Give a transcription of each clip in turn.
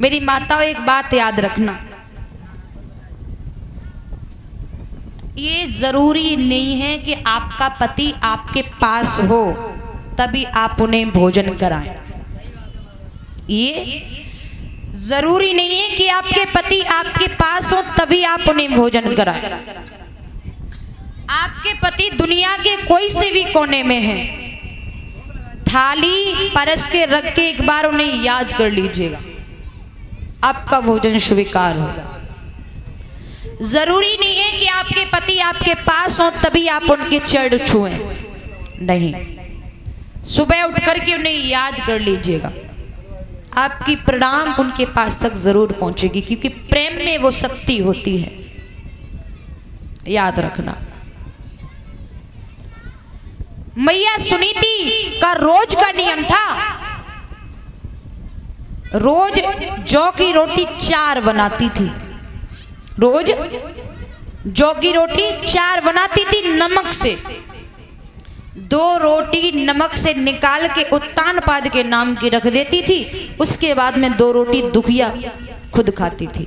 मेरी माताओं, एक बात याद रखना, ये जरूरी नहीं है कि आपका पति आपके पास हो तभी आप उन्हें भोजन कराएं। ये जरूरी नहीं है कि आपके पति आपके पास हो तभी आप उन्हें भोजन कराएं। आपके पति दुनिया के कोई से भी कोने में हैं, थाली परस के रख के एक बार उन्हें याद कर लीजिएगा, आपका भोजन स्वीकार होगा। जरूरी नहीं है कि आपके पति आपके पास हो तभी आप उनके चरण छुएं, नहीं। सुबह उठ करके उन्हें याद कर लीजिएगा, आपकी प्रणाम उनके पास तक जरूर पहुंचेगी, क्योंकि प्रेम में वो शक्ति होती है, याद रखना। मैया सुनीति का रोज का नियम था, रोज जौ की रोटी 4 बनाती थी, रोज जौ की रोटी 4 बनाती थी नमक से। 2 रोटी नमक से निकाल के उत्तान पाद के नाम की रख देती थी, उसके बाद में 2 रोटी दुखिया खुद खाती थी।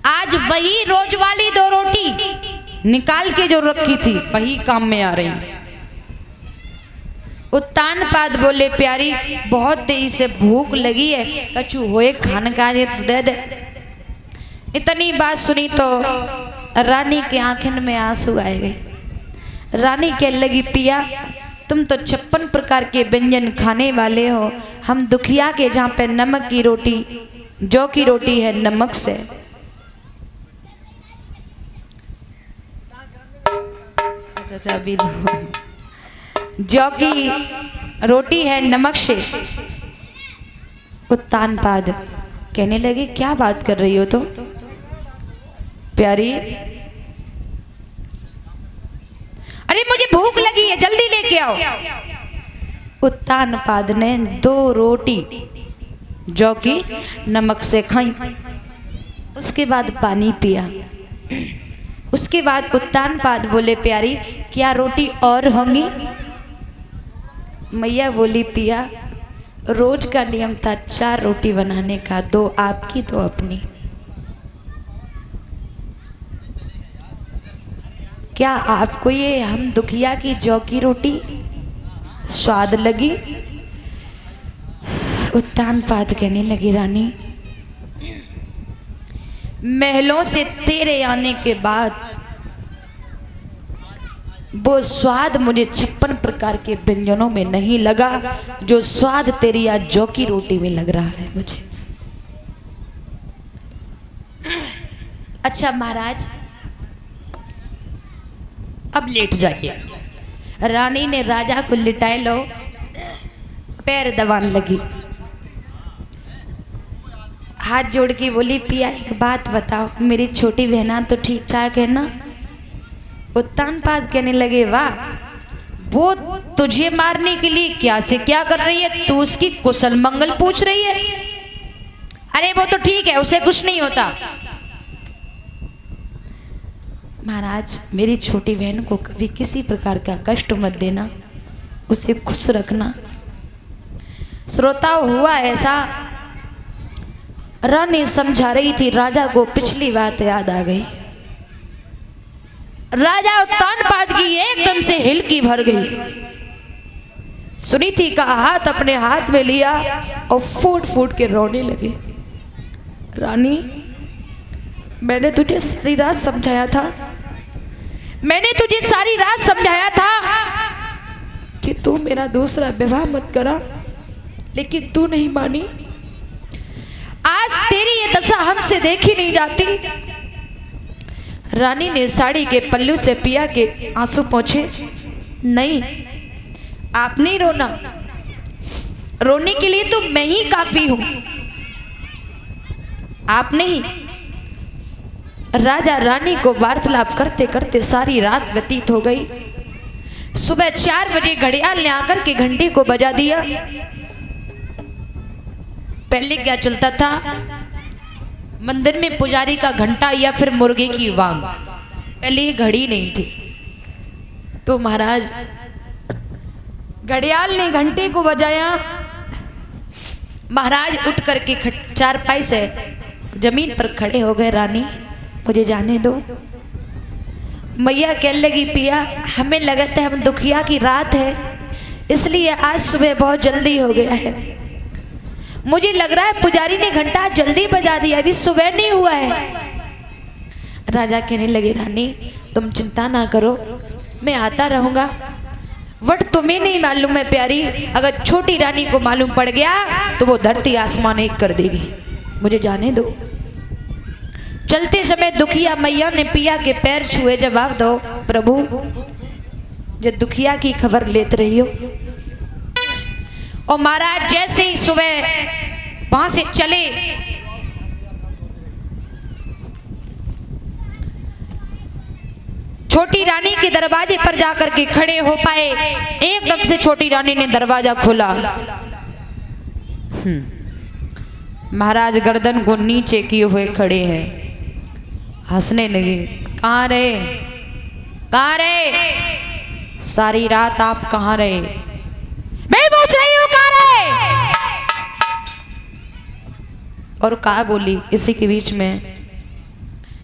आज वही रोज वाली 2 रोटी निकाल के जो रखी थी वही काम में आ रही। उत्तान पाद बोले, प्यारी बहुत तेजी से भूख लगी है, कछु होए खाने का दे दे। इतनी बात सुनी तो रानी के आंखन में आंसू आए गए। रानी कहने लगी, पिया तुम तो 56 प्रकार के व्यंजन खाने वाले हो, हम दुखिया के जहाँ पे नमक की रोटी, जौ की रोटी है नमक से। अच्छा अभी जौ की रोटी है नमक से। उत्तान पाद कहने लगे, क्या बात कर रही हो तुम प्यारी? अरे मुझे भूख लगी है, जल्दी लेके आओ। उत्तान पाद ने 2 रोटी जौ की नमक से खाई, उसके बाद पानी पिया। उसके बाद उत्तान पाद बोले, प्यारी क्या रोटी और होंगी? मैया बोली, पिया रोज का नियम था 4 रोटी बनाने का, 2 आपकी 2 अपनी। क्या आपको ये हम दुखिया की जौ की रोटी स्वाद लगी? उत्तान पाद कहने लगी, रानी महलों से तेरे आने के बाद वो स्वाद मुझे 56 प्रकार के व्यंजनों में नहीं लगा जो स्वाद तेरी आज जौ की रोटी में लग रहा है मुझे। अच्छा महाराज अब लेट जाइए। रानी ने राजा को लिटाए लो, पैर दबाने लगी, हाथ जोड़ के बोली, पिया एक बात बताओ, मेरी छोटी बहना तो ठीक ठाक है ना? उत्तान पाद कहने लगे, वाह वो तुझे मारने के लिए क्या से क्या कर रही है, तू उसकी कुशल मंगल पूछ रही है? अरे वो तो ठीक है, उसे कुछ नहीं होता। महाराज मेरी छोटी बहन को कभी किसी प्रकार का कष्ट मत देना, उसे खुश रखना। श्रोताओं हुआ ऐसा, रानी समझा रही थी, राजा को पिछली बात याद आ गई। राजा उत्तान पाद की एकदम से हिलकी भर गई। सुनीति का हाथ अपने हाथ में लिया और फूट फूट के रोने लगे। रानी मैंने तुझे सारी रात समझाया था, मैंने तुझे सारी रात समझाया था कि तू मेरा दूसरा विवाह मत करा, लेकिन तू नहीं मानी। आज तेरी ये दशा हमसे देखी नहीं जाती। रानी ने साड़ी के पल्लू से पिया के आंसू पोंछे। नहीं आप नहीं रोना, रोने के लिए तो मैं ही काफी हूं, आप नहीं। राजा रानी को वार्तालाप करते करते सारी रात व्यतीत हो गई। सुबह 4 बजे घड़ियाल ने आकर के घंटे को बजा दिया। पहले क्या चलता था, मंदिर में पुजारी का घंटा या फिर मुर्गे की वांग, पहले ये घड़ी नहीं थी। तो महाराज घड़ियाल ने घंटे को बजाया, महाराज उठ करके चारपाई से जमीन पर खड़े हो गए। रानी मुझे जाने दो। मैया कहने लगी पिया हमें लगता है हम दुखिया की रात है, इसलिए आज सुबह बहुत जल्दी हो गया है। मुझे लग रहा है पुजारी ने घंटा जल्दी बजा दिया, अभी सुबह नहीं हुआ है। राजा कहने लगे रानी तुम चिंता ना करो, मैं आता रहूंगा। बट तुम्हें नहीं मालूम है प्यारी, अगर छोटी रानी को मालूम पड़ गया तो वो धरती आसमान एक कर देगी, मुझे जाने दो। चलते समय दुखिया मैया ने पिया के पैर छुए, जवाब दो प्रभु जब दुखिया की खबर लेते रही हो। और महाराज जैसे ही सुबह वहां से चले, छोटी रानी के दरवाजे पर जाकर के खड़े हो पाए। एकदम से छोटी रानी ने दरवाजा खोला। महाराज गर्दन को नीचे किए हुए खड़े हैं, हंसने लगे। कहाँ रहे, कहाँ रहे, सारी रात आप कहाँ रहे? मैं पूछ रही हूँ कहाँ रहे? और कहा बोली इसी के बीच में